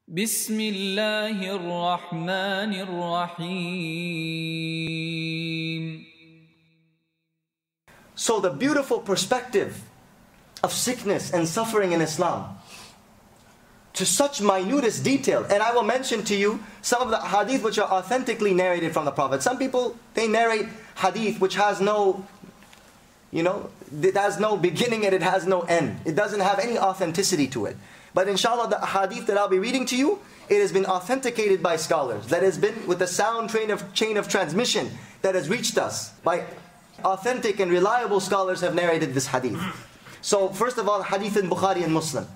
بسم الله الرحمن الرحيم. So the beautiful perspective of sickness and suffering in Islam, to such minutest detail. And I will mention to you some of the hadith which are authentically narrated from the Prophet. Some people, they narrate hadith which has no, it has no beginning and it has no end. It doesn't have any authenticity to it. But inshallah, the hadith that I'll be reading to you, it has been authenticated by scholars. That has been with a sound chain of transmission that has reached us by authentic and reliable scholars have narrated this hadith. So first of all, hadith in Bukhari and Muslim,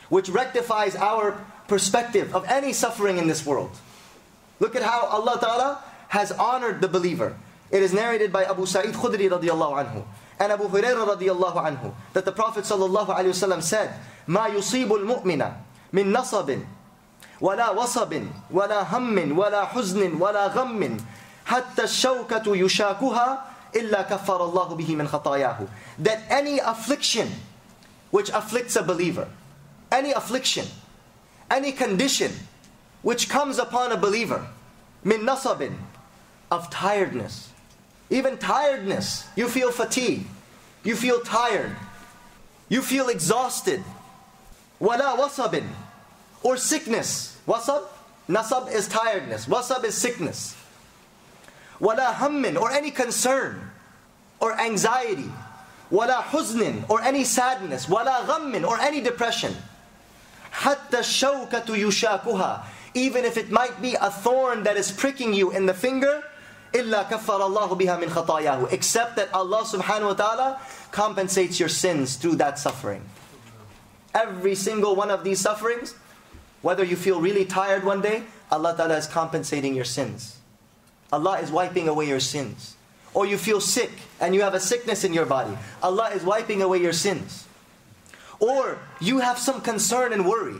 which rectifies our perspective of any suffering in this world. Look at how Allah Ta'ala has honored the believer. It is narrated by Abu Sa'id Khudri radiallahu anhu and Abu Hurairah radiallahu anhu that the Prophet sallallahu alayhi wasallam said, مَا يُصِيبُ الْمُؤْمِنَ مِن نَصَبٍ وَلَا وَصَبٍ وَلَا هَمٍّ وَلَا حُزْنٍ وَلَا غَمٍّ حَتَّى الشَّوْكَةُ يُشَاكُهَا إِلَّا كَفَّرَ اللَّهُ بِهِ مِنْ خَطَايَاهُ. That any affliction which afflicts a believer, any affliction, any condition which comes upon a believer, min nasabin, of tiredness, even tiredness, you feel fatigue, you feel tired, you feel exhausted, wala wasabin, or sickness. Wasab, nasab is tiredness, wasab is sickness. Wala hammin, or any concern or anxiety, wala huznin, or any sadness, wala ghammin, or any depression. Hatta shawkatu yushakuha, even if it might be a thorn that is pricking you in the finger, illa kaffara Allahu biha min khatayahu, except that Allah subhanahu wa ta'ala compensates your sins through that suffering. Every single one of these sufferings, whether you feel really tired one day, Allah ta'ala is compensating your sins. Allah is wiping away your sins. Or you feel sick and you have a sickness in your body, Allah is wiping away your sins. Or you have some concern and worry,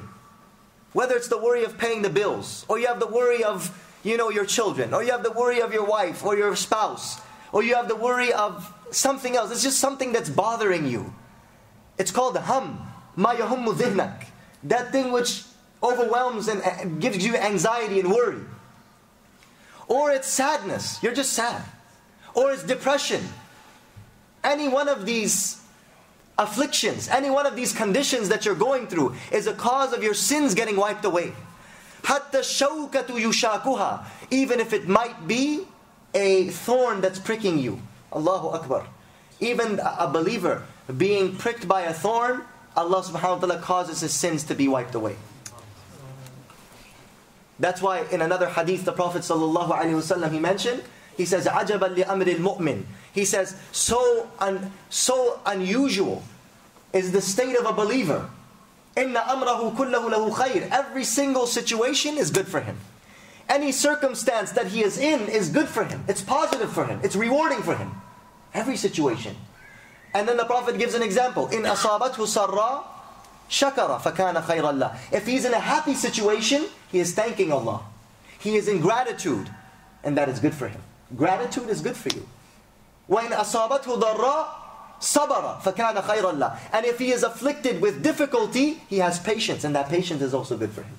whether it's the worry of paying the bills, or you have the worry of, your children, or you have the worry of your wife or your spouse, or you have the worry of something else. It's just something that's bothering you. It's called hum, ma yahummu dhihnak, that thing which overwhelms and gives you anxiety and worry. Or it's sadness, you're just sad. Or it's depression. Any one of these afflictions, any one of these conditions that you're going through is a cause of your sins getting wiped away. Hatta shawkatu yushakuha, even if it might be a thorn that's pricking you. Allahu Akbar. Even a believer being pricked by a thorn, Allah subhanahu wa ta'ala causes his sins to be wiped away. That's why in another hadith the Prophet sallallahu alaihi wasallam he mentioned, he says, عَجَبًا لِأَمْرِ الْمُؤْمِنِ. He says, so unusual is the state of a believer. إِنَّ أَمْرَهُ كُلَّهُ لَهُ خَيْرٌ. Every single situation is good for him. Any circumstance that he is in is good for him. It's positive for him. It's rewarding for him. Every situation. And then the Prophet gives an example. إِنْ أَصَابَتْهُ سَرَّا شَكَرَ فَكَانَ خَيْرًا لَهُ. If he's in a happy situation, he is thanking Allah. He is in gratitude. And that is good for him. Gratitude is good for you. وَإِنْ أَصَابَتْهُ ضَرَّا صَبَرَ فَكَانَ خَيْرًا لَهُ. And if he is afflicted with difficulty, he has patience, and that patience is also good for him.